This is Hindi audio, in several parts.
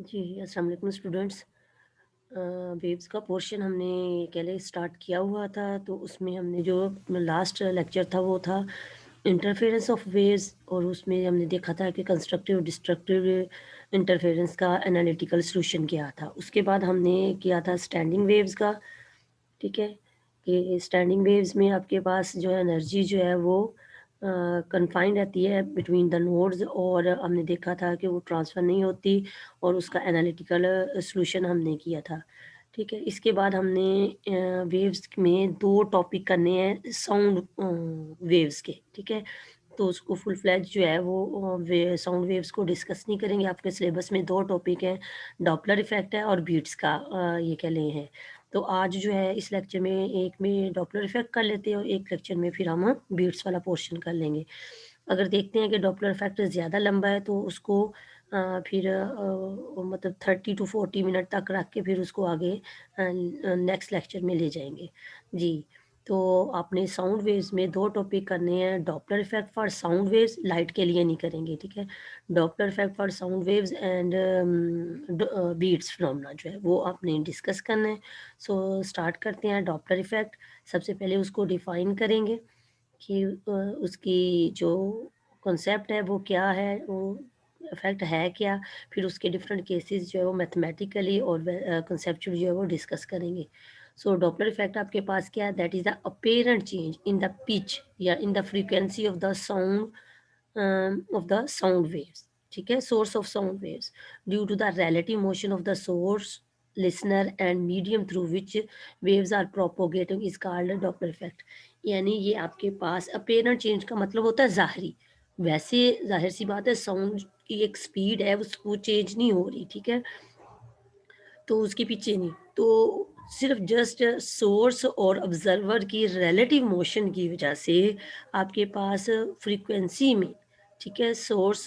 जी, अस्सलाम वालेकुम स्टूडेंट्स। वेव्स का पोर्शन हमने पहले स्टार्ट किया हुआ था, तो उसमें हमने जो लास्ट लेक्चर था वो था इंटरफेरेंस ऑफ वेव्स, और उसमें हमने देखा था कि कंस्ट्रक्टिव और डिस्ट्रक्टिव इंटरफेरेंस का एनालिटिकल सॉल्यूशन क्या था। उसके बाद हमने किया था स्टैंडिंग वेव्स का। ठीक है, कि स्टैंडिंग वेव्स में आपके पास जो है एनर्जी जो है वो कन्फाइंड रहती है बिटवीन द नोड्स, और हमने देखा था कि वो ट्रांसफ़र नहीं होती, और उसका एनालिटिकल सॉल्यूशन हमने किया था। ठीक है, इसके बाद हमने वेव्स में 2 टॉपिक करने हैं साउंड वेव्स के। ठीक है, तो उसको फुल फ्लेज जो है वो साउंड वेव्स को डिस्कस नहीं करेंगे। आपके सिलेबस में 2 टॉपिक हैं, डॉपलर इफ़ेक्ट है और बीट्स का ये कह लें है। तो आज जो है इस लेक्चर में एक में डॉपलर इफ़ेक्ट कर लेते हैं और एक लेक्चर में फिर हम बीट्स वाला पोर्शन कर लेंगे। अगर देखते हैं कि डॉपलर इफ़ेक्ट ज़्यादा लंबा है तो उसको फिर मतलब 30 टू 40 मिनट तक रख के फिर उसको आगे नेक्स्ट लेक्चर में ले जाएँगे। जी, तो आपने साउंड वेव्स में 2 टॉपिक करने हैं, Doppler effect for sound waves, light के लिए नहीं करेंगे, ठीक है? Doppler effect for sound waves and beats phenomena जो है वो आपने डिस्कस करना है। सो स्टार्ट करते हैं डॉपलर इफ़ेक्ट। सबसे पहले उसको डिफ़ाइन करेंगे कि उसकी जो कॉन्सेप्ट है वो क्या है, वो इफ़ेक्ट है क्या? फिर उसके डिफरेंट केसेस जो है वो मैथमेटिकली और कॉन्सेप्चुअली जो है वो डिस्कस करेंगे। सो डॉपलर इफ़ेक्ट आपके पास क्या है? That is the apparent change in the pitch या in the frequency of the sound of the sound waves. ठीक है, source of sound waves due to the relative motion of the source, listener and medium through which waves are propagating is called a Doppler effect. यानी ये आपके पास apparent change का मतलब होता है ज़ाहरी। वैसे ज़ाहिर सी बात है, साउंड की एक स्पीड है वो चेंज नहीं हो रही, ठीक है, तो उसके पीछे नहीं। तो सिर्फ़ जस्ट सोर्स और ऑब्ज़र्वर की रिलेटिव मोशन की वज़ह से आपके पास फ्रीक्वेंसी में, ठीक है, सोर्स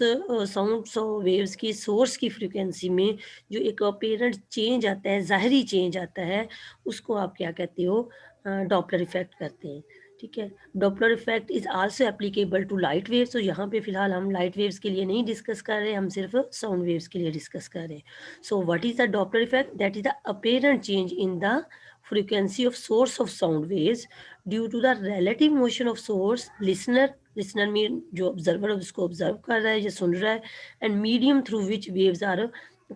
साउंड वेव्स की सोर्स की फ्रीक्वेंसी में जो एक अपीरेंट चेंज आता है, ज़ाहिरी चेंज आता है, उसको आप क्या कहते हो? डॉपलर इफ़ेक्ट कहते हैं। ठीक है, Doppler effect is also applicable to light waves. तो यहाँ पे फ़िलहाल हम लाइट वेव्स के लिए नहीं डिस्कस कर रहे हैं, हम सिर्फ़ साउंड वेव्स के लिए डिस्कस कर रहे हैं। So what is the Doppler effect? That is the apparent change in the frequency of source of sound waves due to the relative motion of source, listener में जो observer है उसको observe कर रहा है या सुन रहा है, and medium through which waves are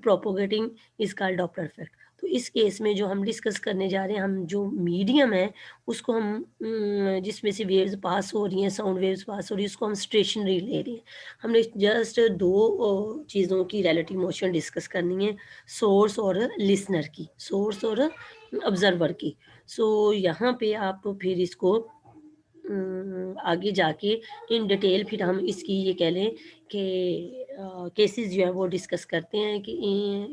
propagating is called Doppler effect. तो इस केस में जो हम डिस्कस करने जा रहे हैं, हम जो मीडियम है उसको हम जिसमें से वेव्स पास हो रही हैं, साउंड वेव्स पास हो रही है, उसको हम स्टेशनरी ले रहे हैं। हमने जस्ट 2 चीज़ों की रिलेटिव मोशन डिस्कस करनी है, सोर्स और लिसनर की, सोर्स और ऑब्जर्वर की। सो यहाँ पे आप फिर इसको आगे जाके इन डिटेल फिर हम इसकी ये कह लें कि केसेस जो है वो डिस्कस करते हैं कि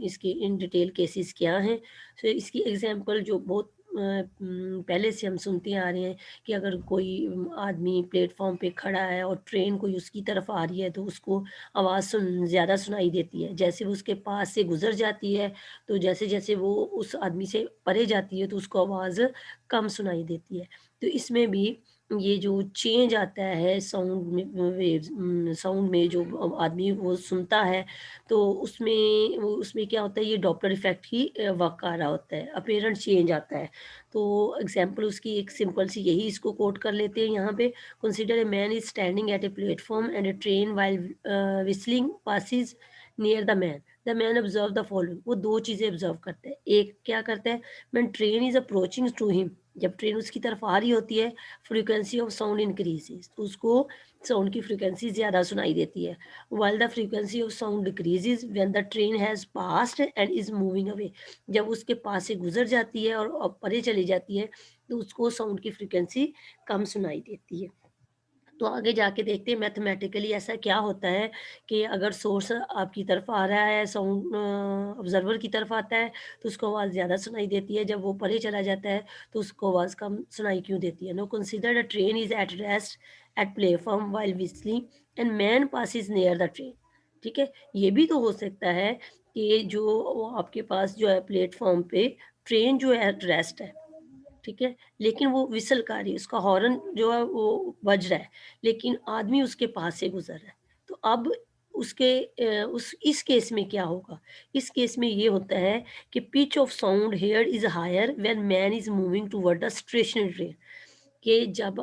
इसके इन डिटेल केसेस क्या हैं। तो इसकी एग्जांपल जो बहुत पहले से हम सुनते आ रहे हैं कि अगर कोई आदमी प्लेटफॉर्म पे खड़ा है और ट्रेन कोई उसकी तरफ आ रही है तो उसको आवाज़ ज़्यादा सुनाई देती है। जैसे वो उसके पास से गुजर जाती है, तो जैसे जैसे वो उस आदमी से परे जाती है तो उसको आवाज़ कम सुनाई देती है। तो इसमें भी ये जो चेंज आता है साउंड में, वेव्स साउंड में जो आदमी वो सुनता है, तो उसमें क्या होता है, ये डॉपलर इफ़ेक्ट ही वर्क आ रहा होता है, अपीरेंट चेंज आता है। तो एग्ज़ाम्पल उसकी एक सिंपल सी यही इसको कोट कर लेते हैं यहाँ पे। Consider a man is standing at a platform and a train while whistling passes near the man. The man observe the following. वो 2 चीज़ें ऑब्जर्व करता है। एक क्या करता है, when train is approaching to him, जब ट्रेन उसकी तरफ आ रही होती है, फ्रीक्वेंसी ऑफ साउंड इंक्रीजेस, तो उसको साउंड की फ्रीक्वेंसी ज़्यादा सुनाई देती है। While the frequency of sound decreases when the train has passed and is moving away. जब उसके पास से गुजर जाती है और परे चली जाती है, तो उसको साउंड की फ्रीक्वेंसी कम सुनाई देती है। तो आगे जाके देखते हैं मैथमेटिकली ऐसा क्या होता है कि अगर सोर्स आपकी तरफ आ रहा है, साउंड ऑब्जर्वर की तरफ आता है, तो उसको आवाज़ ज़्यादा सुनाई देती है, जब वो परे चला जाता है तो उसको आवाज़ कम सुनाई क्यों देती है। No consider the train is at rest at platform while whistling and man passes near the train. ठीक है, ये भी तो हो सकता है कि जो वो आपके पास जो है प्लेटफॉर्म पे ट्रेन जो है एट रेस्ट है, ठीक है? लेकिन वो व्हिसल कर रही है, उसका हॉर्न जो है वो बज रहा है, लेकिन आदमी उसके पास से गुज़र रहा है। तो अब उसके उस इस केस में क्या होगा? इस केस में ये होता है कि pitch of sound heard is higher when man is moving toward the stationary train. कि जब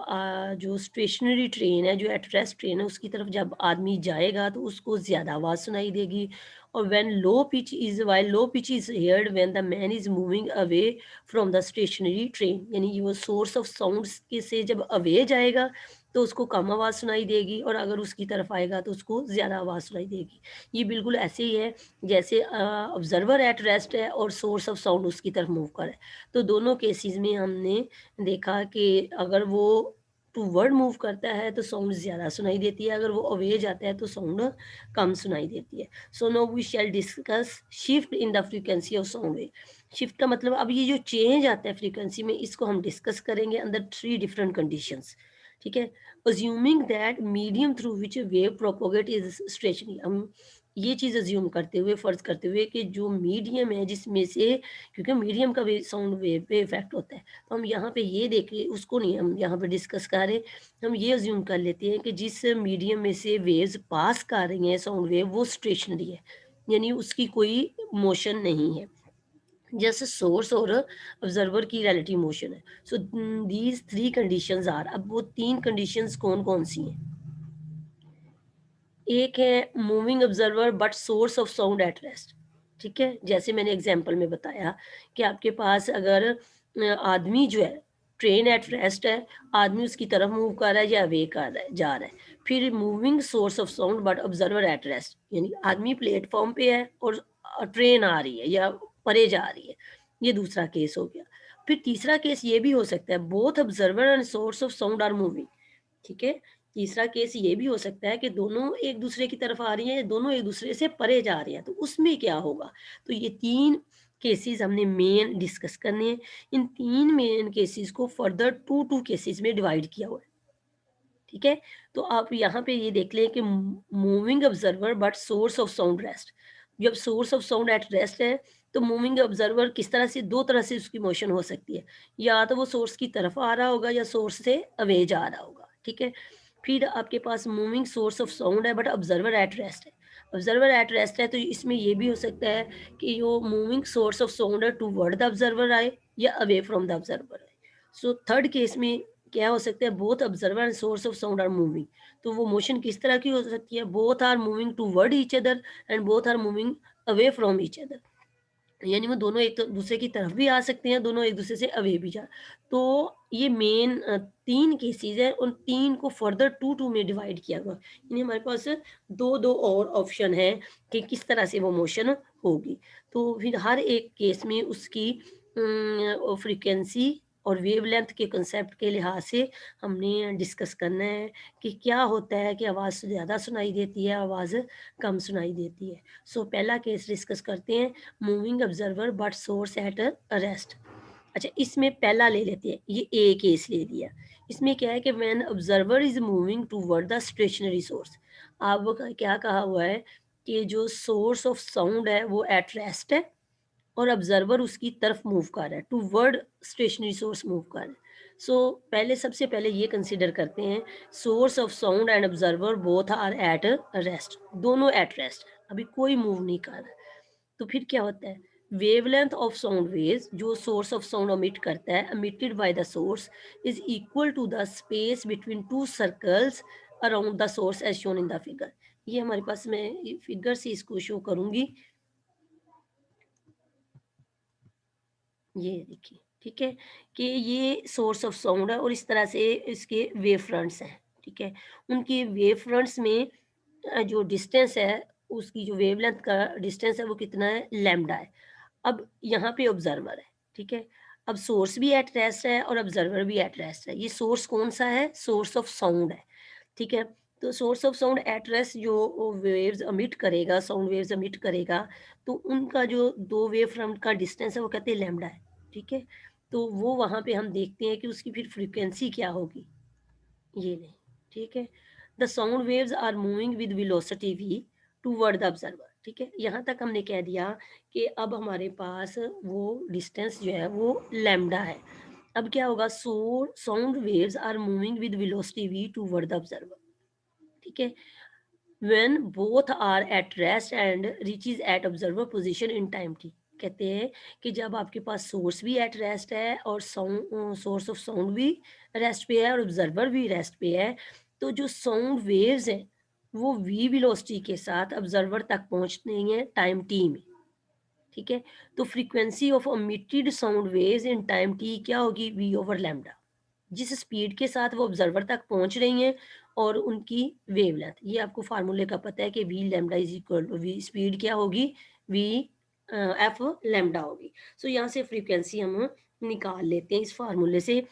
जो स्टेशनरी ट्रेन है, जो एट रेस्ट ट्रेन है, उसकी तरफ जब आदमी जाएगा तो उसको ज़्यादा आवाज़ सुनाई देगी। और when low pitch is heard when the man is moving away from the stationary train, यानी ये वो सोर्स ऑफ साउंड्स के से जब अवे जाएगा तो उसको कम आवाज़ सुनाई देगी, और अगर उसकी तरफ आएगा तो उसको ज़्यादा आवाज़ सुनाई देगी। ये बिल्कुल ऐसे ही है जैसे ऑब्ज़र्वर एट रेस्ट है और सोर्स ऑफ साउंड उसकी तरफ मूव कर रहा है। तो दोनों केसेज़ में हमने देखा कि अगर वो टूवर्ड मूव करता है तो साउंड ज़्यादा सुनाई देती है, अगर वो अवे जाता है तो साउंड कम सुनाई देती है। So now we shall discuss shift in the frequency of sound wave. Shift का मतलब अब ये जो चेंज आता है फ्रीक्वेंसी में, इसको हम डिस्कस करेंगे अंडर 3 डिफरेंट कंडीशंस, ठीक है? Assuming that medium through which wave propagate is stationary. हम ये चीज़ अज़्यूम करते हुए, फ़र्ज़ करते हुए कि जो मीडियम है जिसमें से, क्योंकि मीडियम का भी साउंड वेव पे इफ़ेक्ट होता है। तो हम यहाँ पे ये देखें, उसको नहीं हम यहाँ पे डिस्कस कर रहे। हम ये अज़्यूम कर लेते हैं कि जिस मीडियम में से वेव्स पास कर रही हैं साउंड वेव, वो स्टेशनरी है, यानी उसकी कोई मोशन नहीं है। जैसे सोर्स और ऑब्जर्वर की रिलेटिव मोशन है। सो दीज़ 3 कंडीशंस आर, अब वो 3 कंडीशंस कौन-कौन सी हैं? एक है moving observer but source of sound at rest, ठीक है? जैसे मैंने एग्जांपल में बताया कि आपके पास अगर आदमी जो है, ट्रेन एट रेस्ट है, आदमी उसकी तरफ मूव कर रहा है या अवे कर रहा है, जा रहा है। फिर moving source of sound but observer at rest, यानी आदमी प्लेटफॉर्म पे है और ट्रेन आ रही है या परे जा रही है। ये दूसरा केस हो गया। फिर तीसरा केस ये भी हो सकता है, both observer and source of sound are moving, ठीक है? तीसरा केस ये भी हो सकता है कि दोनों एक-दूसरे की तरफ आ रही हैं, दोनों एक-दूसरे से परे जा रहे हैं, तो उसमें क्या होगा? तो ये 3 केसेज़ हमने मेन डिस्कस करने हैं। इन 3 मेन केसेज़ को फर्दर 2-2 केसेज़ में डिवाइड किया हुआ है, ठीक है? तो आप यहाँ पे ये देख लें कि moving observer but source of sound rest. जब source of sound at rest है, तो मूविंग ऑब्जर्वर किस तरह से, 2 तरह से उसकी मोशन हो सकती है। या तो वो सोर्स की तरफ आ रहा होगा या सोर्स से अवे जा रहा होगा, ठीक है? फिर आपके पास मूविंग सोर्स ऑफ साउंड है बट ऑब्जर्वर एट रेस्ट है। ऑब्जर्वर एट रेस्ट है तो इसमें ये भी हो सकता है कि जो मूविंग सोर्स ऑफ साउंड है टुवर्ड द ऑब्जर्वर आए या अवे फ्रॉम द ऑब्जर्वर आए। सो थर्ड केस में क्या हो सकता है, both observer and source of sound are moving. तो वो मोशन किस तरह की हो सकती है, both are moving toward each other and both are moving away from each other, यानी वो दोनों एक तो दूसरे की तरफ भी आ सकते हैं, दोनों एक दूसरे से अवे भी जा। तो ये मेन 3 केसेस हैं, उन 3 को फर्दर 2-2 में डिवाइड किया गया। यानी हमारे पास 2-2 और ऑप्शन हैं कि किस तरह से वो मोशन होगी। तो फिर हर एक केस में उसकी फ्रीक्वेंसी और वेवलेंथ के कांसेप्ट के लिहाज से हमने डिस्कस करना है कि क्या होता है कि आवाज़ ज़्यादा सुनाई देती है, आवाज़ कम सुनाई देती है। सो पहला केस डिस्कस करते हैं, moving observer but source at rest. अच्छा, इसमें पहला ले लेते हैं, ये ए केस ले लिया। इसमें क्या है कि when observer is moving toward the stationary source. अब क्या कहा हुआ है कि जो सोर्स ऑफ साउंड है वो एट रेस्ट है और ऑब्जर्वर उसकी तरफ मूव कर रहा है, टुवर्ड स्टेशनरी सोर्स मूव कर रहा है। सो पहले, सबसे पहले ये कंसीडर करते हैं, source of sound and observer both are at rest, दोनों एट रेस्ट, अभी कोई मूव नहीं कर रहा। तो फिर क्या होता है, वेवलेंथ ऑफ साउंड वेव्स जो सोर्स ऑफ साउंड एमिट करता है, emitted by the source, is equal to the space between two circles around the source as shown in the figure. ये हमारे पास, मैं फिगर से इसको शो करूंगी, ये देखिए, ठीक है? कि ये सोर्स ऑफ साउंड है और इस तरह से इसके वेव फ्रंट्स हैं, ठीक है? उनकी वेव फ्रंट्स में जो डिस्टेंस है, उसकी जो वेवलेंथ का डिस्टेंस है वो कितना है, लैम्डा है। अब यहाँ पे ऑब्जर्वर है, ठीक है? अब सोर्स भी एट रेस्ट है और ऑब्जर्वर भी एट रेस्ट है। ये सोर्स कौन-सा है? सोर्स ऑफ साउंड है, ठीक है? तो source of sound at rest जो वेव्स एमिट करेगा, साउंड वेव्स एमिट करेगा, तो उनका जो 2 वेव फ्रंट का डिस्टेंस है वो कहते हैं लैम्डा है, ठीक है? तो वो वहाँ पे हम देखते हैं कि उसकी फिर फ्रीक्वेंसी क्या होगी, ये नहीं, ठीक है? The sound waves are moving with velocity v toward the observer, ठीक है? यहाँ तक हमने कह दिया कि अब हमारे पास वो डिस्टेंस जो है वो लैम्डा है। अब क्या होगा, sound waves are moving with velocity v toward the observer, ठीक है? When both are at rest and reaches at observer position in time t. कहते हैं कि जब आपके पास सोर्स भी एट रेस्ट है और साउंड सोर्स ऑफ साउंड भी रेस्ट पे है और ऑब्जर्वर भी रेस्ट पे है, तो जो साउंड वेव्स हैं वो वी वेलोसिटी के साथ ऑब्जर्वर तक पहुंचते हैं टाइम टी में। ठीक है, तो frequency of emitted sound waves in time T क्या होगी, वी ओवर लैम्डा। जिस स्पीड के साथ वो ऑब्जर्वर तक पहुंच रही हैं और उनकी वेवलेंथ, ये आपको फार्मूले का पता है कि v lambda is equal to v speed क्या होगी, वी एफ लैम्डा होगी। सो यहाँ से फ्रीक्वेंसी हम निकाल लेते हैं इस फार्मूले से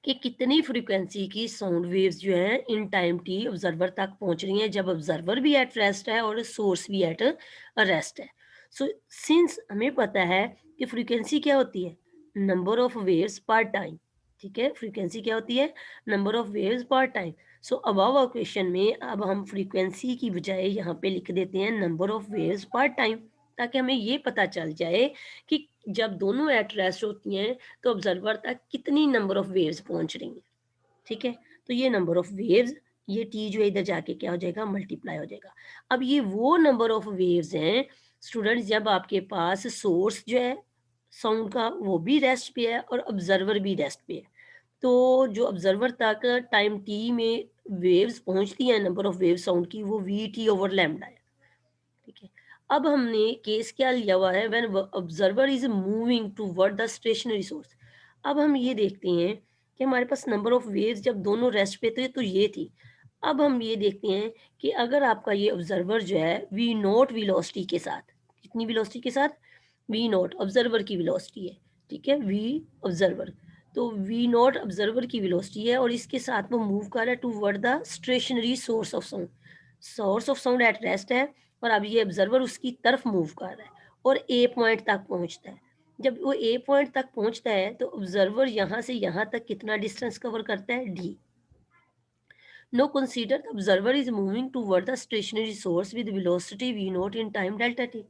कि कितनी फ्रीक्वेंसी की साउंड वेव्स जो है इन टाइम टी ऑब्जर्वर तक पहुंच रही हैं जब ऑब्जर्वर भी एट रेस्ट है और सोर्स भी एट रेस्ट है। सो सिंस हमें पता है कि फ्रीक्वेंसी क्या होती है, नंबर ऑफ वेव्स पर टाइम। ठीक है, फ्रीक्वेंसी क्या होती है, नंबर ऑफ वेव्स पर टाइम। सो अबव क्वेश्चन में अब हम फ्रीक्वेंसी की बजाय यहाँ पे लिख देते हैं नंबर ऑफ वेव्स पर टाइम, ताकि हमें ये पता चल जाए कि जब दोनों एट रेस्ट होती हैं तो ऑब्जर्वर तक कितनी नंबर ऑफ वेव्स पहुंच रही हैं। ठीक है, तो ये नंबर ऑफ वेव्स, ये टी जो है इधर जाके क्या हो जाएगा, मल्टीप्लाई हो जाएगा। अब ये वो नंबर ऑफ वेव्स हैं स्टूडेंट्स जब आपके पास सोर्स जो है साउंड का वो भी रेस्ट पे है और ऑब्जर्वर भी रेस्ट पे है। तो जो ऑब्जर्वर तक टाइम टी में वेव्स पहुंचती हैं नंबर ऑफ वेव साउंड की, वो वी टी ओवर लैम्डा है। ठीक है, अब हमने केस क्या लिया हुआ है, when observer is moving toward the stationary source. अब हम ये देखते हैं कि हमारे पास नंबर ऑफ वेव्स जब दोनों रेस्ट पे थे तो ये थी। अब हम ये देखते हैं कि अगर आपका ये ऑब्जर्वर जो है वी नॉट वेलोसिटी के साथ, कितनी वेलोसिटी के साथ, वी नॉट ऑब्जर्वर की वेलोसिटी है। ठीक है, वी ऑब्जर्वर, तो वी नॉट ऑब्जर्वर की वेलोसिटी है और इसके साथ वो मूव कर रहा है toward the stationary source of sound. Source of sound at rest है और अब ये ऑब्जर्वर उसकी तरफ मूव कर रहा है और ए पॉइंट तक पहुंचता है। जब वो ए पॉइंट तक पहुंचता है तो ऑब्जर्वर यहाँ से यहाँ तक कितना डिस्टेंस कवर करता है, D. No consider the observer is moving toward the stationary source with velocity V nought in time delta T.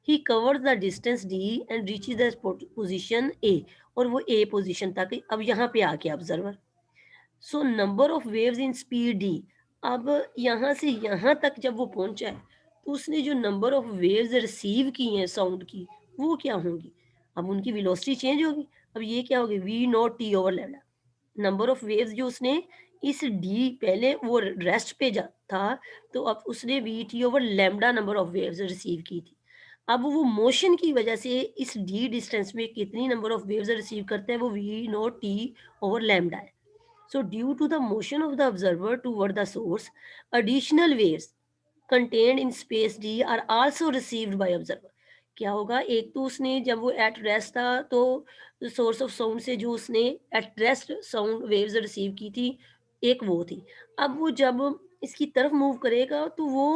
He covers the distance D and reaches the position A, और वो ए पोजीशन तक अब यहाँ पे आ गया observer. So number of waves in speed D. अब यहाँ से यहाँ तक जब वो पहुंचा है तो उसने जो नंबर ऑफ वेव्स रिसीव की हैं साउंड की, वो क्या होंगी, अब उनकी वेलोसिटी चेंज होगी। अब ये क्या होगी, v naught t over lambda. Number of waves जो उसने इस डी, पहले वो रेस्ट पे जा था तो अब उसने we T over lambda number of waves receive की थी। अब वो मोशन की वजह से इस डी डिस्टेंस में कितनी नंबर ऑफ वेव्स रिसीव करते हैं, वो v naught t over lambda है। So, due to the motion of the observer toward the source, additional waves contained in space d are also received by observer। क्या होगा, एक तो उसने जब वो एट रेस्ट था तो सोर्स ऑफ साउंड से जो उसने at rest sound waves receive की थी, एक वो थी। अब वो जब इसकी तरफ मूव करेगा तो वो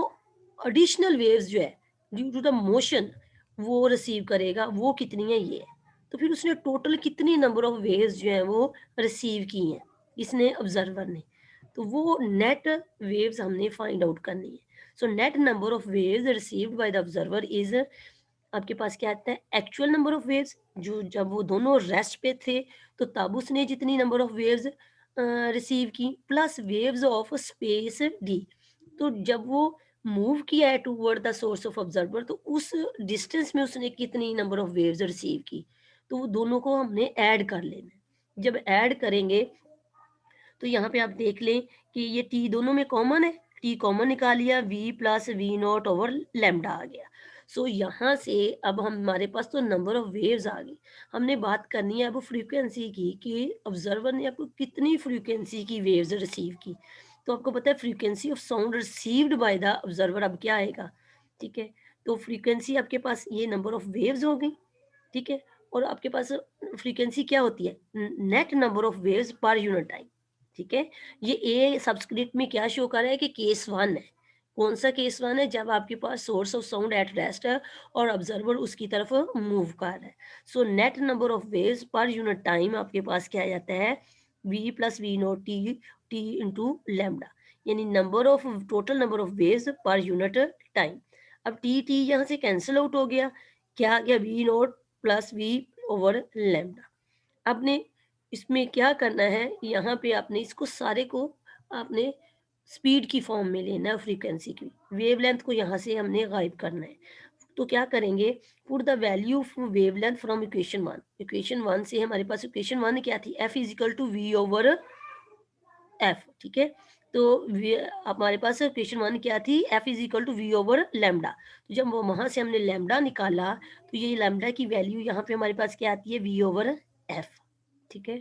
एडिशनल वेव्स जो है ड्यू टू द मोशन वो रिसीव करेगा, वो कितनी है ये है। तो फिर उसने टोटल कितनी नंबर ऑफ वेव्स जो है वो रिसीव की हैं इसने, ऑब्जर्वर ने। तो वो नेट वेव्स हमने फाइंड आउट करनी है। So net number of waves received by the observer is, आपके पास क्या आता है, एक्चुअल नंबर ऑफ वेव्स जो जब वो दोनों रेस्ट पे थे तो तब उसने जितनी नंबर ऑफ वेव्स रिसीव की, plus waves of space D. तो जब वो मूव किया है toward the source of observer तो उस डिस्टेंस में उसने कितनी नंबर ऑफ वेव्स रिसीव की, तो वो दोनों को हमने ऐड कर लेना है। जब ऐड करेंगे तो यहाँ पे आप देख लें कि ये टी दोनों में कॉमन है, टी कॉमन निकाल लिया, V plus we not over lambda आ गया। सो यहाँ से अब हमारे पास तो नंबर ऑफ वेव्स आ गई। हमने बात करनी है अब फ्रीक्वेंसी की कि ऑब्जर्वर ने आपको कितनी फ्रीक्वेंसी की वेव्स रिसीव की। तो आपको पता है frequency of sound received by the observer अब क्या आएगा। ठीक है, तो फ्रीक्वेंसी आपके पास ये नंबर ऑफ वेव्स हो गई। ठीक है, और आपके पास फ्रीक्वेंसी क्या होती है, net number of waves per unit time. ठीक है, ये ए सब्सक्रिप्ट में क्या शो कर रहा है कि केस वन है। कौन सा केस वन है, जब आपके पास source of sound at rest है और ऑब्जर्वर उसकी तरफ मूव कर रहा है। So net number of waves per unit time आपके पास क्या आ जाता है, V plus V nought T, T into lambda, यानी number of total number of waves per unit time. अब टी टी यहाँ से कैंसिल आउट हो गया, क्या आ गया, V nought plus V over lambda. आपने इसमें क्या करना है, यहाँ पे आपने इसको सारे को आपने स्पीड की फॉर्म में लेना है फ्रीक्वेंसी की। वेवलेंथ को यहाँ से हमने गायब करना है। तो क्या करेंगे, put the value of wavelength from equation 1। Equation 1 से हमारे पास इक्वेशन 1 क्या थी, F is equal to v over F, ठीक है। तो हमारे पास इक्वेशन 1 क्या थी, F is equal to v over lambda. तो जब वो वहाँ से हमने लैम्डा निकाला तो ये लैम्डा की वैल्यू यहाँ पे हमारे पास क्या आती है, वी ओवर एफ, ठीक है।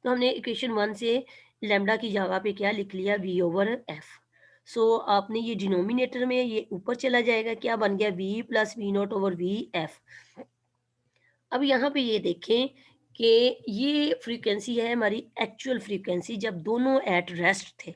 तो हमने इक्वेशन 1 से लैम्डा की जगह पे क्या लिख लिया, वी ओवर एफ। सो आपने ये डिनोमिनेटर में ये ऊपर चला जाएगा, क्या बन गया, v plus we not over v f. अब यहाँ पे ये देखें कि ये फ्रीक्वेंसी है हमारी एक्चुअल फ्रीक्वेंसी जब दोनों एट रेस्ट थे,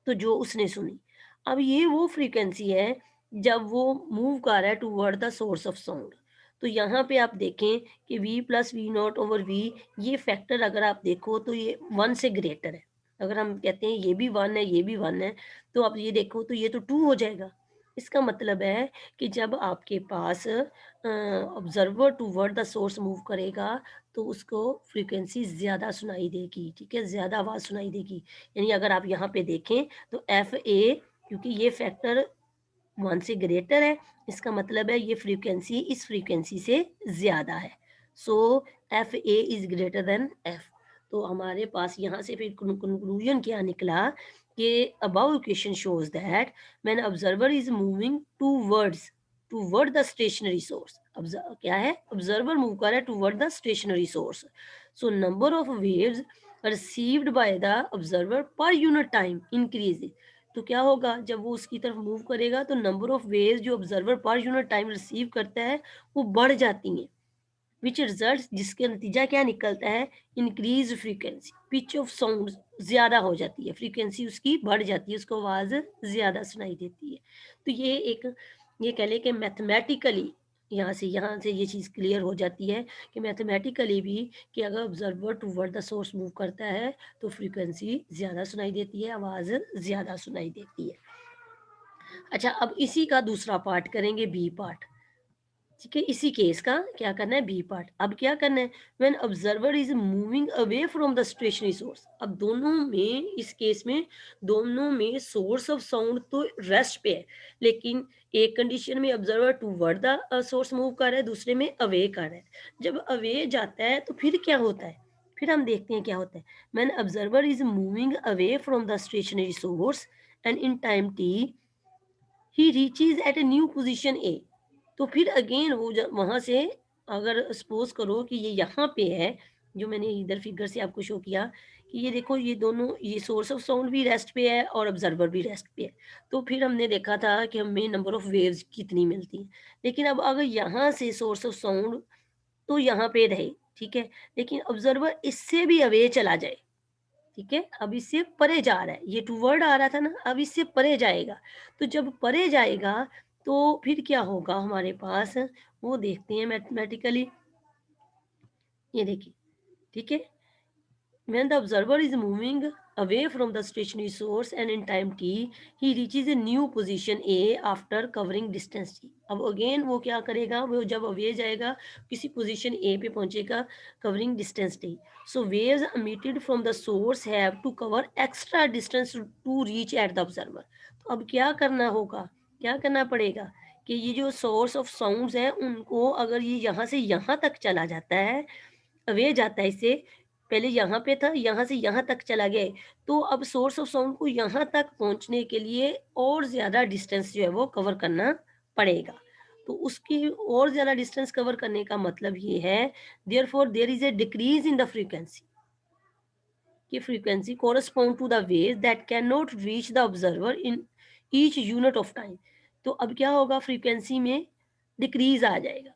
तो जो उसने सुनी। अब ये वो फ्रीक्वेंसी है जब वो मूव कर रहा है toward the source of sound. तो यहाँ पे आप देखें कि v plus we not over v, ये फैक्टर अगर आप देखो तो ये 1 से ग्रेटर है। अगर हम कहते हैं ये भी 1 है, ये भी 1 है, तो आप ये देखो तो ये तो 2 हो जाएगा। इसका मतलब है कि जब आपके पास observer toward the source move करेगा तो उसको फ्रीक्वेंसी ज़्यादा सुनाई देगी, ठीक है, ज़्यादा आवाज़ सुनाई देगी। यानी अगर आप यहाँ पे देखें तो एफ ए, क्योंकि ये फैक्टर 1 से ग्रेटर है, इसका मतलब है ये फ्रीक्वेंसी इस फ्रीक्वेंसी से ज़्यादा है। So F A is greater than F. तो हमारे पास यहाँ से फिर कंक्लूजन क्या निकला कि above equation shows that when observer is moving toward the stationary source, क्या है, ऑब्जर्वर मूव कर रहा है toward the stationary source, so number of waves received by the observer per unit time increases। तो क्या होगा, जब वो उसकी तरफ मूव करेगा तो नंबर ऑफ वेव्स जो observer per unit time receive करता है वो बढ़ जाती हैं, विच रिजल्ट, जिसका नतीजा क्या निकलता है, increase frequency, pitch of sound ज़्यादा हो जाती है, फ्रीक्वेंसी उसकी बढ़ जाती है, उसको आवाज़ ज़्यादा सुनाई देती है। तो ये एक, ये कह लें कि मैथमेटिकली यहाँ से ये चीज़ क्लियर हो जाती है कि मैथमेटिकली भी कि अगर observer toward the source move करता है तो फ्रीक्वेंसी ज़्यादा सुनाई देती है, आवाज़ ज़्यादा सुनाई देती है। अच्छा, अब इसी का दूसरा पार्ट करेंगे, बी पार्ट, ठीक है। इसी केस का क्या करना है, बी पार्ट। अब क्या करना है, when observer is moving away from the stationary source. अब दोनों में, इस केस में दोनों में सोर्स ऑफ साउंड तो रेस्ट पे है, लेकिन एक कंडीशन में observer toward the source move कर रहा है, दूसरे में अवे कर रहा है। जब अवे जाता है तो फिर क्या होता है, फिर हम देखते हैं क्या होता है। When observer is moving away from the stationary source and in time T he reaches at a new position A. तो फिर अगेन वो वहां से, अगर सपोज करो कि ये यहाँ पे है, जो मैंने इधर फिगर से आपको शो किया कि ये देखो, ये दोनों, ये सोर्स ऑफ साउंड भी रेस्ट पे है और ऑब्जर्वर भी रेस्ट पे है। तो फिर हमने देखा था कि हमें नंबर ऑफ वेव्स कितनी मिलती हैं। लेकिन अब अगर यहाँ से सोर्स ऑफ साउंड तो यहाँ पे रहे, ठीक है, लेकिन ऑब्जर्वर इससे भी अवे चला जाए, ठीक है, अब इससे परे जा रहा है, ये टू वर्ड आ रहा था ना, अब इससे परे जाएगा। तो जब परे जाएगा तो फिर क्या होगा हमारे पास, वो देखते हैं मैथमेटिकली। ये देखिए, ठीक है, when the observer is moving away from the stationary source and in time t he reaches a new position a after covering distance t। अब अगेन वो क्या करेगा, वो जब अवे जाएगा किसी पोजीशन a पे पहुंचेगा covering distance t, so waves emitted from the source have to cover extra distance to reach at the observer। तो अब क्या करना होगा, क्या करना पड़ेगा कि ये जो सोर्स ऑफ साउंड्स है उनको, अगर ये यहाँ से यहाँ तक चला जाता है, अवे जाता है इससे, पहले यहाँ पे था, यहाँ से यहाँ तक चला गया है, तो अब सोर्स ऑफ साउंड को यहाँ तक पहुँचने के लिए और ज़्यादा डिस्टेंस जो है वो कवर करना पड़ेगा। तो उसकी और ज़्यादा डिस्टेंस कवर करने का मतलब ये है, therefore there is a decrease in the frequency, कि frequency correspond to the wave that can not reach the observer in each unit of time. तो अब क्या होगा, फ्रीक्वेंसी में डिक्रीज आ जाएगा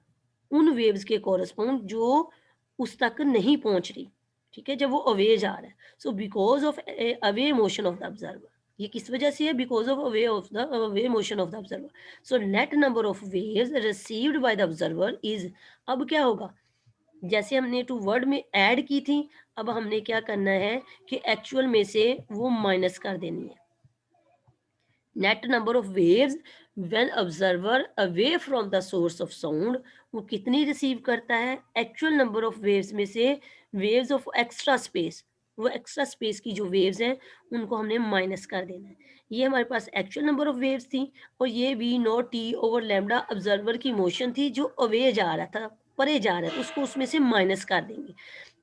उन वेव्स के कोरस्पॉन्ड जो उस तक नहीं पहुंच रही, ठीक है, जब वो अवे जा रहा है। So because of away motion of the observer, ये किस वजह से है, because of the away motion of the observer. So net number of waves received by the observer is, अब क्या होगा, जैसे हमने टू वर्ड में ऐड की थी, अब हमने क्या करना है कि एक्चुअल में से वो माइनस कर देनी है। Net number of waves when observer away from the source of sound, वो कितनी रिसीव करता है, एक्चुअल नंबर ऑफ वेव्स में से वेव्स ऑफ एक्स्ट्रा स्पेस, वो एक्स्ट्रा स्पेस की जो वेव्स हैं, उनको हमने माइनस कर देना है। ये हमारे पास एक्चुअल नंबर ऑफ वेव्स थी और ये v naught t over lambda observer की मोशन थी जो अवे जा रहा था, परे जा रहा है, उसको उसमें से माइनस कर देंगे।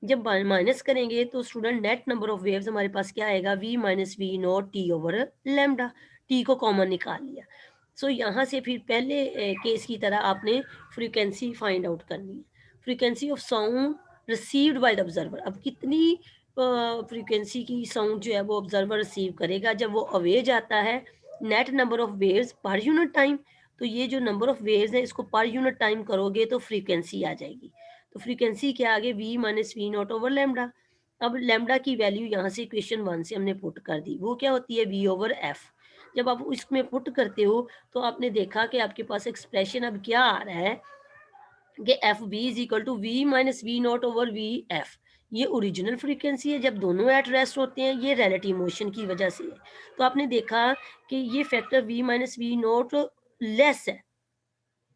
जब माइनस करेंगे तो student net number of waves हमारे पास क्या आएगा, v minus v naught t over lambda, t को कॉमन निकाल लिया। सो यहाँ से फिर पहले केस की तरह आपने फ्रीक्वेंसी फाइंड आउट करनी है। Frequency of sound received by the observer, अब कितनी फ्रीक्वेंसी की साउंड जो है वो ऑब्जर्वर रिसीव करेगा जब वो अवे जाता है, net number of waves per unit time. तो ये जो नंबर ऑफ वेव्स है इसको पर यूनिट टाइम करोगे तो फ्रीक्वेंसी आ जाएगी। तो फ्रीक्वेंसी क्या आ गई, v minus v not over lambda. अब लैम्डा की वैल्यू यहाँ से इक्वेशन 1 से हमने पुट कर दी, वो क्या होती है, वी ओवर एफ। जब आप इसमें पुट करते हो तो आपने देखा कि आपके पास एक्सप्रेशन अब क्या आ रहा है कि f b is equal to v minus v not over v f. ये ओरिजिनल फ्रीक्वेंसी है जब दोनों एट रेस्ट होते हैं, ये रिलेटिव मोशन की वजह से है। तो आपने देखा कि ये factor v minus v naught less है,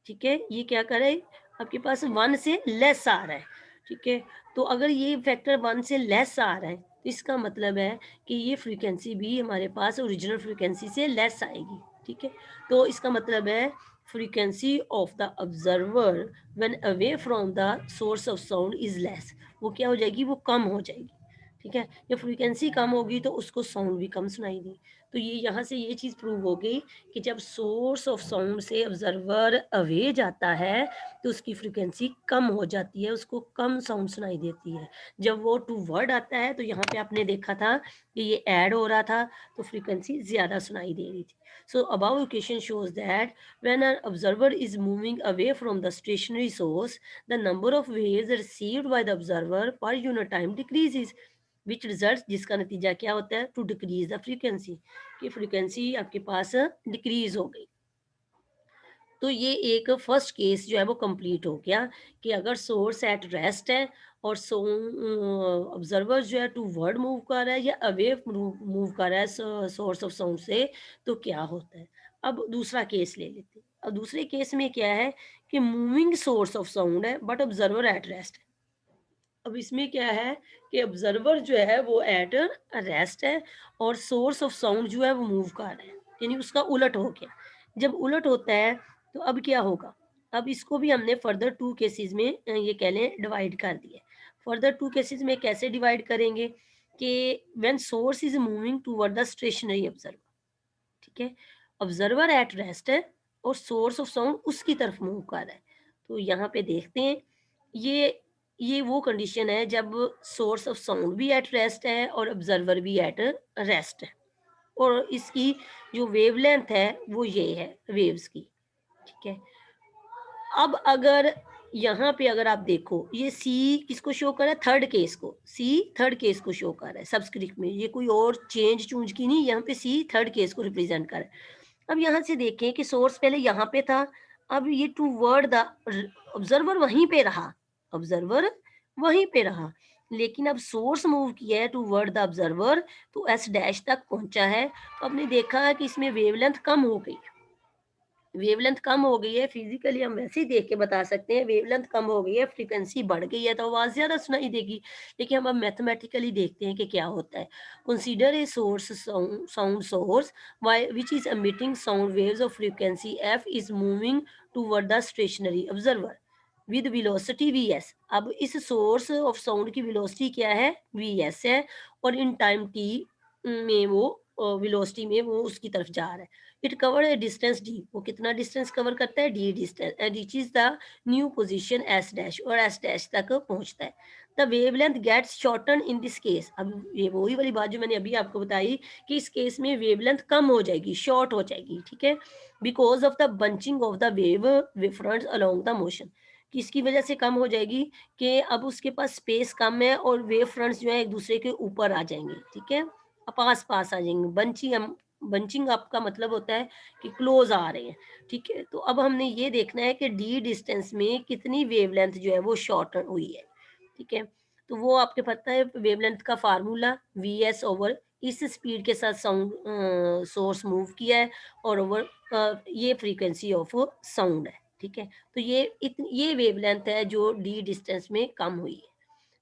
ठीक है, ये क्या कर रहा है, आपके पास 1 से लेस आ रहा है, ठीक है। तो अगर ये फैक्टर 1 से लेस आ रहा है तो इसका मतलब है कि ये फ्रीक्वेंसी भी हमारे पास ओरिजिनल फ्रीक्वेंसी से लेस आएगी, ठीक है। तो इसका मतलब है frequency of the observer when away from the source of sound is less, वो क्या हो जाएगी, वो कम हो जाएगी, ठीक है। जब फ्रीक्वेंसी कम होगी तो उसको साउंड भी कम सुनाई दी। तो ये यहाँ से ये चीज़ प्रूव हो गई कि जब सोर्स ऑफ साउंड से ऑब्जर्वर अवे जाता है तो उसकी फ्रीक्वेंसी कम हो जाती है, उसको कम साउंड सुनाई देती है। जब वो टू वर्ड आता है तो यहाँ पे आपने देखा था कि ये ऐड हो रहा था तो फ्रीक्वेंसी ज़्यादा सुनाई दे रही थी। So above equation shows that when an observer is moving away from the stationary source, the number of waves received by the observer per unit time decreases, which result, जिसका नतीजा क्या होता है, टू डिक्रीज द फ्रीक्वेंसी, कि फ्रीक्वेंसी आपके पास डिक्रीज हो गई। तो ये एक फर्स्ट केस जो है वो कंप्लीट हो गया कि अगर सोर्स एट रेस्ट है और ऑब्जर्वर जो है टू वर्ड मूव कर रहा है या अवे मूव कर रहा है सोर्स ऑफ साउंड से, तो क्या होता है। अब दूसरा केस ले लेते हैं। अब दूसरे केस में क्या है कि मूविंग सोर्स ऑफ साउंड है बट ऑब्जर्वर एट रेस्ट है। अब इसमें क्या है कि ऑब्जर्वर जो है वो एट रेस्ट है और सोर्स ऑफ साउंड जो है वो मूव कर रहा है, यानी उसका उलट हो गया। जब उलट होता है तो अब क्या होगा, अब इसको भी हमने फर्दर टू केसेस में ये कह लें डिवाइड कर दिया। फर्दर टू केसेस में कैसे डिवाइड करेंगे कि when source is moving toward the stationary observer, ठीक है, ऑब्जर्वर एट रेस्ट है और सोर्स ऑफ साउंड उसकी तरफ मूव कर रहा है। तो यहाँ पे देखते हैं, ये ये वो कंडीशन है जब सोर्स ऑफ साउंड भी एट रेस्ट है और ऑब्जर्वर भी एट रेस्ट है, और इसकी जो वेवलेंथ है वो ये है वेव्स की, ठीक है। अब अगर यहाँ पे अगर आप देखो ये सी किसको शो कर रहा है, थर्ड केस को, सी थर्ड केस को शो कर रहा है सबस्क्रिप्ट में, ये कोई और चेंज चूंज की नहीं, यहाँ पे सी थर्ड केस को रिप्रेजेंट कर रहा है। अब यहाँ से देखें कि सोर्स पहले यहाँ पे था, अब ये टूवर्ड द ऑब्जर्वर वहीं पे रहा, ऑब्जर्वर वहीं पे रहा, लेकिन अब सोर्स मूव किया है टूवर्ड द ऑब्जर्वर, तो एस डैश तक पहुंचा है। तो आपने देखा है कि इसमें वेवलेंथ कम हो गई, वेवलेंथ कम हो गई है, फिजिकली हम वैसे ही देख के बता सकते हैं वेवलेंथ कम हो गई है, फ्रीक्वेंसी बढ़ गई है तो आवाज़ ज़्यादा सुनाई देगी। लेकिन हम अब मैथमेटिकली देखते हैं कि क्या होता है। Consider a source sound source which is emitting sound waves of frequency F is moving toward the stationary observer with velocity v s. अब इस सोर्स ऑफ साउंड की वेलोसिटी क्या है, वी एस है, और इन टाइम टी में वो वेलोसिटी में वो उसकी तरफ जा रहा है। It cover a distance d, वो कितना डिस्टेंस कवर करता है, d distance, and reaches the new position s dash, और एस डैश तक पहुंचता है। The wavelength gets shorten in this case. अब ये वही वाली बात जो मैंने अभी आपको बताई कि इस केस में वेवलेंथ कम हो जाएगी, शॉर्ट हो जाएगी, ठीक है, because of the bunching of the wave fronts along the motion. किसकी वजह से कम हो जाएगी कि अब उसके पास स्पेस कम है और वेव फ्रंट्स जो है एक दूसरे के ऊपर आ जाएंगे, ठीक है, पास पास आ जाएंगे। बंचिंग अप का मतलब होता है कि क्लोज आ रहे हैं, ठीक है। तो अब हमने ये देखना है कि डी डिस्टेंस में कितनी वेवलेंथ जो है वो शॉर्टन हुई है, ठीक है। तो वो आपके पता है वेवलेंथ का फार्मूला वी एस ओवर इस स्पीड के साथ साउंड सोर्स मूव किया है और ओवर ये फ्रीक्वेंसी ऑफ साउंड है, ठीक है। तो ये वेवलेंथ है जो डी डिस्टेंस में कम हुई है।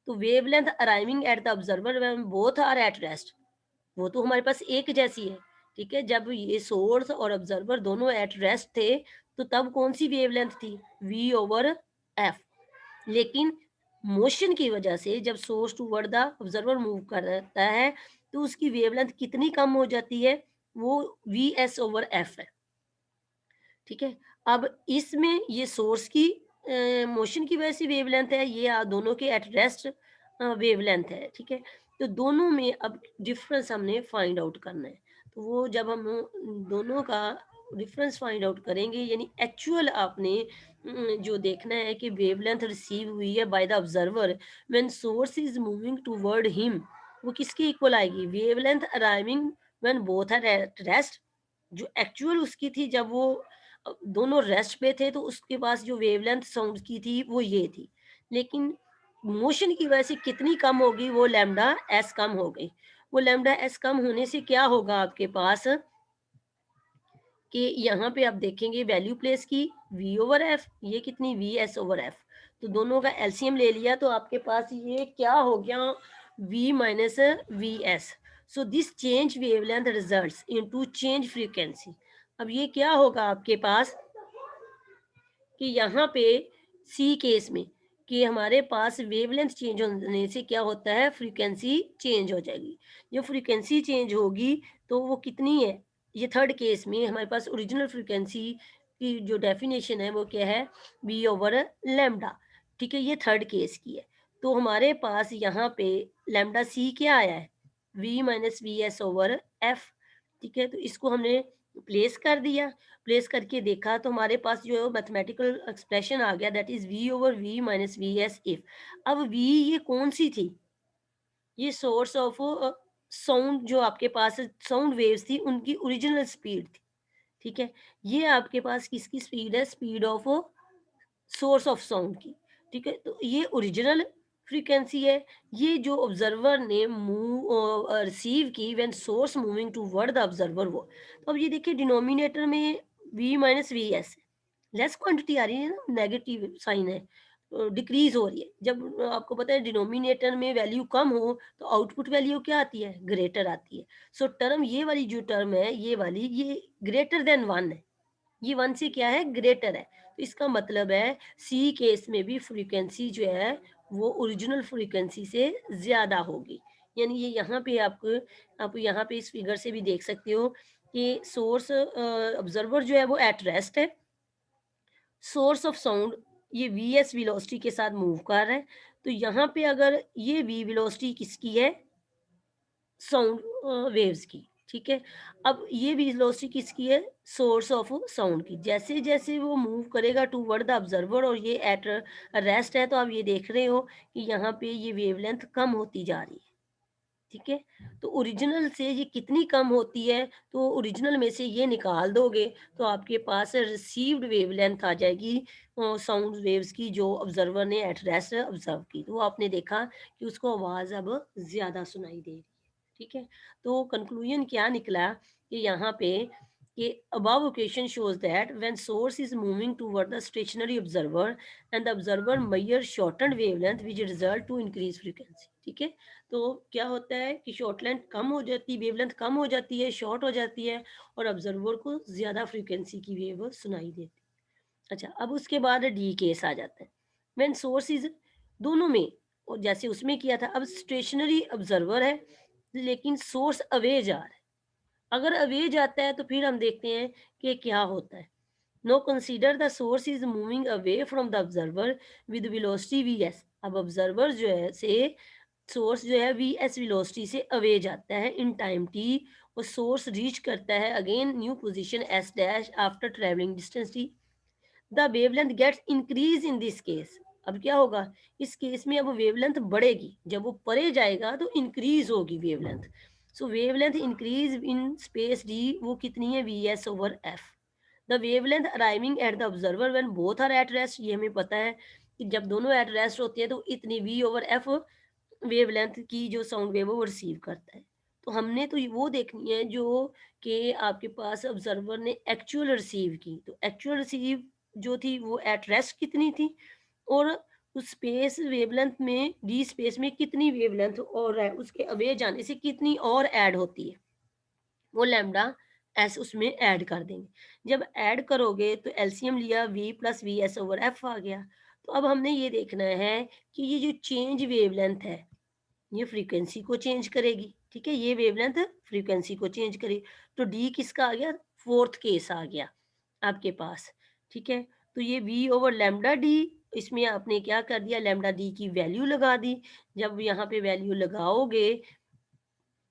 तो wavelength arriving at the observer when both are at rest, वो तो हमारे पास एक जैसी है, ठीक है? जब ये सोर्स और ऑब्जर्वर दोनों एट रेस्ट थे, तो तब कौन-सी वेवलेंथ थी? v over f। लेकिन मोशन की वजह से जब source toward the observer move करता है, तो उसकी वेवलेंथ कितनी कम हो जाती है? वो vs ओवर f है, ठीक है? अब इसमें ये सोर्स की मोशन की वजह से वेवलेंथ है, ये दोनों के एट रेस्ट वेवलेंथ है, ठीक है? तो दोनों में अब डिफरेंस हमने फाइंड आउट करना है। तो वो जब हम दोनों का डिफरेंस फाइंड आउट करेंगे, यानी एक्चुअल आपने जो देखना है कि वेवलेंथ रिसीव हुई है by the observer when source is moving toward him, वो किसके इक्वल आएगी? Wavelength arriving when both are at rest, जो एक्चुअल उसकी थी जब वो दोनों रेस्ट पे थे, तो उसके पास जो वेवलेंथ साउंड की थी वो ये थी। लेकिन मोशन की वजह से कितनी कम होगी? वो लैम्डा एस कम हो गई। वो लैम्डा एस कम होने से क्या होगा आपके पास कि यहाँ पे आप देखेंगे वैल्यू प्लेस की v ओवर एफ, ये कितनी vs ओवर एफ। तो दोनों का एलसीएम ले लिया, तो आपके पास ये क्या हो गया? v minus V S. So this change wavelength results into change frequency. अब ये क्या होगा आपके पास कि यहाँ पे सी केस में कि हमारे पास वेवलेंथ चेंज होने से क्या होता है? फ्रीक्वेंसी चेंज हो जाएगी। जो फ्रीक्वेंसी चेंज होगी, तो वो कितनी है? ये थर्ड केस में हमारे पास ओरिजिनल फ्रीक्वेंसी की जो डेफिनेशन है वो क्या है? बी ओवर लैम्डा, ठीक है? ये थर्ड केस की है। तो हमारे पास यहाँ पे लैम्डा सी क्या आया है? V minus V S over F, ठीक है? तो इसको हमने प्लेस कर दिया। प्लेस करके देखा तो हमारे पास जो मैथमेटिकल एक्सप्रेशन आ गया, that is v over v minus V S if. अब v ये कौन सी थी? ये सोर्स ऑफ साउंड जो आपके पास साउंड वेव्स थी, उनकी ओरिजिनल स्पीड थी, ठीक है? ये आपके पास किसकी स्पीड है? Speed of source of sound की, ठीक है? तो ये ओरिजिनल फ्रीक्वेंसी है। ये जो ऑब्जर्वर ने रिसीव की when source moving toward the observer, वो तो अब ये देखिए डिनोमिनेटर में v minus V S less quantity आ रही है ना, नेगेटिव साइन है, डिक्रीज हो रही है। जब आपको पता है डिनोमिनेटर में वैल्यू कम हो, तो आउटपुट वैल्यू क्या आती है? ग्रेटर आती है। सो टर्म, ये वाली जो टर्म है, ये वाली, ये ग्रेटर देन वन है। ये 1 से क्या है? ग्रेटर है। तो इसका मतलब है सी केस में भी फ्रीक्वेंसी जो है वो ओरिजिनल फ्रीक्वेंसी से ज़्यादा होगी। यानी ये यहाँ पे आपको, आप यहाँ पे इस फिगर से भी देख सकते हो कि सोर्स ऑब्जर्वर जो है वो एट रेस्ट है। सोर्स ऑफ साउंड ये वीएस वेलोसिटी के साथ मूव कर रहा है। तो यहाँ पे अगर ये वी वेलोसिटी किसकी है? साउंड वेव्स की, ठीक है? अब ये वेलोसिटी किसकी है? सोर्स ऑफ साउंड की। जैसे-जैसे वो मूव करेगा टुवर्ड द ऑब्जर्वर और ये एट रेस्ट है, तो आप ये देख रहे हो कि यहाँ पे ये वेवलेंथ कम होती जा रही है, ठीक है? तो ओरिजिनल से ये कितनी कम होती है? तो ओरिजिनल में से ये निकाल दोगे, तो आपके पास रिसीव्ड वेवलेंथ आ जाएगी साउंड वेव्स की, जो ऑब्जर्वर ने एट रेस्ट ऑब्जर्व की। तो वो आपने देखा कि उसको आवाज़ अब ज़्यादा सुनाई दे रही है, ठीक है? तो कंक्लूजन क्या निकला कि यहाँ पे कि above equation shows that when source is moving toward the stationary observer and the observer measure shortened wavelength which result to increase frequency, ठीक है? तो क्या होता है कि शॉर्ट लेंथ कम हो जाती, वेवलेंथ कम हो जाती है, शॉर्ट हो जाती है, और ऑब्जर्वर को ज़्यादा फ्रीक्वेंसी की वेव सुनाई देती है। अच्छा, अब उसके बाद डी केस आ जाता है। व्हेन सोर्स इज, दोनों में, और जैसे उसमें किया था, अब स्टेशनरी ऑब्जर्वर है लेकिन सोर्स अवे जा रहा है। अगर अवे जाता है तो फिर हम देखते हैं कि क्या होता है। No consider the source is moving away from the observer with velocity v s. अब ऑब्जर्वर जो है से सोर्स जो है वी एस वेलोसिटी से अवे जाता है इन टाइम टी, और सोर्स रीच करता है again new position s dash after travelling distance t. The wavelength gets increase in this case. अब क्या होगा? इस केस में अब वेवलेंथ बढ़ेगी, जब वो परे जाएगा तो इंक्रीज होगी wavelength. So wavelength increase in space d, वो कितनी है? V S over f. The wavelength arriving at the observer when both are at rest, ये हमें पता है कि जब दोनों एट रेस्ट होते हैं तो इतनी वी ओवर एफ वेवलेंथ की जो साउंड वेव है वो रिसीव करता है। तो हमने तो वो देखनी है जो कि आपके पास ऑब्जर्वर ने एक्चुअल रिसीव की। तो एक्चुअल रिसीव जो थी वो एट रेस्ट कितनी थी, और उस स्पेस वेवलेंथ में डी स्पेस में कितनी वेवलेंथ और है, उसके अवे जाने से कितनी और ऐड होती है, वो लैम्ब्डा एस उसमें ऐड कर देंगे। जब ऐड करोगे तो एलसीएम लिया V plus V S over F आ गया। तो अब हमने ये देखना है कि ये जो चेंज वेवलेंथ है, ये फ्रीक्वेंसी को चेंज करेगी, ठीक है? ये वेवलेंथ फ्रीक्वेंसी को चेंज करेगी। तो डी किसका आ गया? फोर्थ केस आ गया आपके पास, ठीक है? तो ये वी ओवर लैम्ब्डा डी, इसमें आपने क्या कर दिया, लैम्ब्डा डी की वैल्यू लगा दी। जब यहाँ पे वैल्यू लगाओगे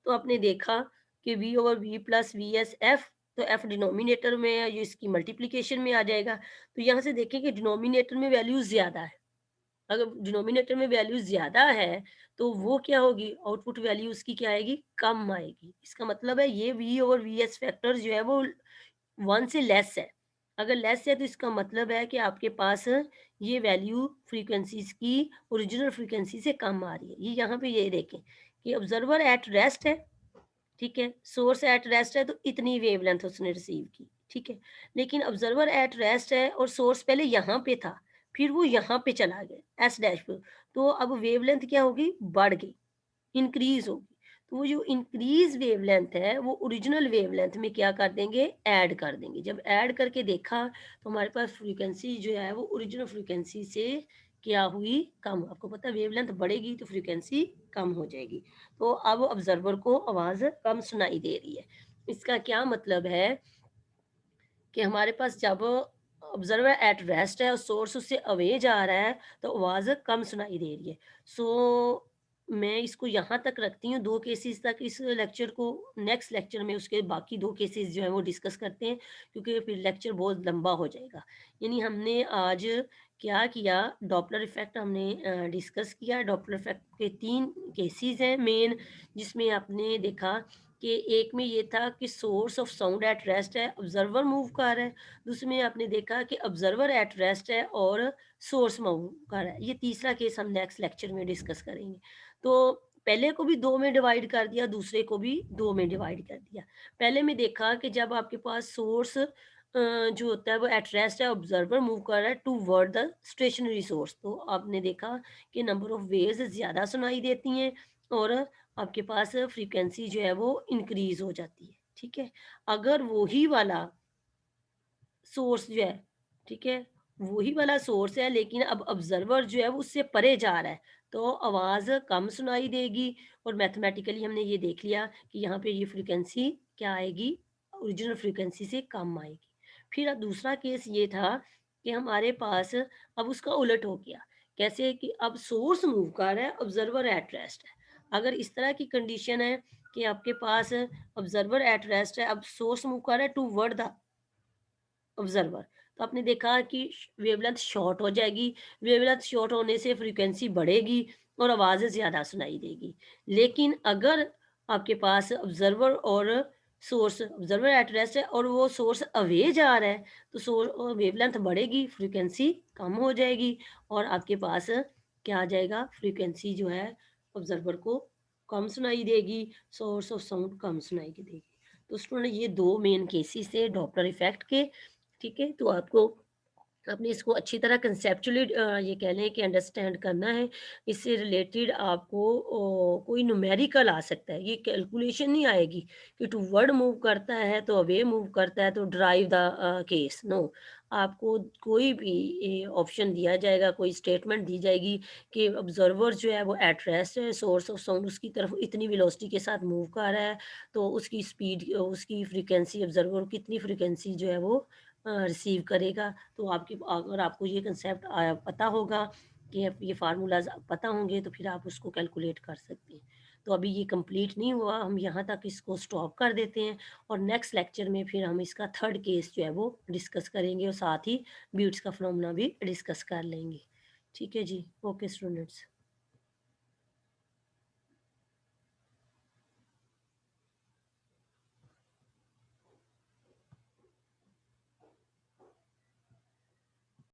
तो आपने देखा कि V over V plus V S F, तो एफ डिनोमिनेटर में है, ये इसकी मल्टीप्लिकेशन में आ जाएगा। तो यहाँ से देखें कि डिनोमिनेटर में वैल्यू ज़्यादा है। अगर डिनोमिनेटर में वैल्यू ज़्यादा है, तो वो क्या होगी, आउटपुट वैल्यू उसकी क्या आएगी, कम आएगी। इसका मतलब है ये V over V S factor जो है वो 1 से लेस है। अगर लेस है तो इसका मतलब है कि आपके पास ये वैल्यू फ्रीक्वेंसीज़ की ओरिजिनल फ्रीक्वेंसी से कम आ रही है। ये यहाँ पे ये देखें कि ऑब्जर्वर एट रेस्ट है, ठीक है? सोर्स एट रेस्ट है तो इतनी वेवलेंथ उसने रिसीव की, ठीक है? लेकिन ऑब्जर्वर एट रेस्ट है और सोर्स पहले यहाँ पे था, फिर वो यहाँ पे चला गया एस डैश पे, तो अब वेवलेंथ क्या होगी, बढ़ गई, इंक्रीज़ होगी। तो वो जो इंक्रीज़ वेवलेंथ है, वो ओरिजिनल वेवलेंथ में क्या कर देंगे, ऐड कर देंगे। जब ऐड करके देखा, तो हमारे पास फ्रीक्वेंसी जो है, वो ओरिजिनल फ्रीक्वेंसी से क्या हुई, कम। आपको पता है वेवलेंथ बढ़ेगी तो फ्रीक्वेंसी कम हो जाएगी। तो अब ऑब्ज़र्वर को आवाज़ कम सुनाई दे रही है। इसका क्या मतलब है कि हमारे पास जब ऑब्जर्वर एट रेस्ट है और सोर्स उससे अवे जा रहा है, तो आवाज़ कम सुनाई दे रही है। सो मैं इसको यहाँ तक रखती हूँ, 2 केसेस तक इस लेक्चर को। नेक्स्ट लेक्चर में उसके बाकी 2 केसेस जो हैं वो डिस्कस करते हैं, क्योंकि फिर लेक्चर बहुत लंबा हो जाएगा। यानी हमने आज क्या किया, डॉपलर इफ़ेक्ट हमने डिस्कस किया। डॉपलर इफ़ेक्ट के 3 केसेस हैं मेन, जिसमें आपने देखा कि एक में ये था कि source of sound at rest है, ऑब्जर्वर मूव कर रहा है। दूसरे में आपने देखा कि ऑब्जर्वर एट रेस्ट है और सोर्स मूव कर रहा है। ये तीसरा केस हम नेक्स्ट लेक्चर में डिस्कस करेंगे। तो पहले को भी 2 में डिवाइड कर दिया, दूसरे को भी 2 में डिवाइड कर दिया। पहले में देखा कि जब आपके पास सोर्स जो होता है वो एट रेस्ट है, ऑब्जर्वर मूव कर रहा है टूवर्ड द स्टेशनरी सोर्स, तो आपने देखा कि नंबर ऑफ वेव्स ज़्यादा सुनाई देती हैं और आपके पास फ्रीक्वेंसी जो है वो इंक्रीज़ हो जाती है, ठीक है? अगर वही वाला सोर्स जो है, ठीक है? वही वाला सोर्स है, लेकिन अब ऑब्ज़र्वर जो है वो उससे परे जा रहा है, तो आवाज़ कम सुनाई देगी। और मैथमेटिकली हमने ये देख लिया कि यहाँ पे ये फ्रीक्वेंसी क्या आएगी, ओरिजिनल फ्रीक्वेंसी से कम आएगी। फिर अब दूसरा केस ये था कि हमारे पास अब उसका उलट हो गया। कैसे कि अब सोर्स मूव कर रहा है, ऑब्ज़र्वर एट रेस्ट है। अगर इस तरह की कंडीशन है कि आपके पास ऑब्ज़र्वर एट रेस्ट है, अब सोर्स मूव कर रहा है टूवर्ड द ऑब्जर्वर, तो आपने देखा कि वेवलेंथ शॉर्ट हो जाएगी। वेवलेंथ शॉर्ट होने से फ्रीक्वेंसी बढ़ेगी और आवाज़ें ज़्यादा सुनाई देगी। लेकिन अगर आपके पास ऑब्जर्वर और सोर्स, ऑब्जर्वर एट रेस्ट है और वो सोर्स अवे जा रहा है, तो वेवलेंथ बढ़ेगी, फ्रीक्वेंसी कम हो जाएगी और आपके पास क्या आ जाएगा, फ्रीक्वेंसी जो है ऑब्जर्वर को कम सुनाई देगी, सोर्स ऑफ साउंड कम सुनाई देगी। तो स्टूडेंट ये 2 मेन केसेस थे डॉपलर इफेक्ट के, ठीक है? तो आपको आपने इसको अच्छी तरह कंसेप्चुअली ये कह लें कि अंडरस्टैंड करना है। इससे रिलेटेड आपको कोई न्यूमेरिकल आ सकता है, ये कैलकुलेशन नहीं आएगी कि टू वर्ड मूव करता है तो अवे मूव करता है तो ड्राइव द केस, नो। आपको कोई भी ऑप्शन दिया जाएगा, कोई स्टेटमेंट दी जाएगी कि ऑब्जर्वर जो है वो एट रेस्ट है, सोर्स ऑफ साउंड उसकी तरफ इतनी वेलोसिटी के साथ मूव कर रहा है, तो उसकी स्पीड, उसकी फ्रीक्वेंसी, ऑब्जर्वर कितनी फ्रीक्वेंसी जो है वो रिसीव करेगा। तो आपकी अगर आपको ये कंसेप्ट पता होगा कि अब ये फार्मूलाज़ पता होंगे, तो फिर आप उसको कैलकुलेट कर सकते हैं। तो अभी ये कंप्लीट नहीं हुआ, हम यहाँ तक इसको स्टॉप कर देते हैं और नेक्स्ट लेक्चर में फिर हम इसका थर्ड केस जो है वो डिस्कस करेंगे और साथ ही बीट्स का फिनोमेना भी डिस्कस कर लेंगे। ठीक है जी, ओके स्टूडेंट्स।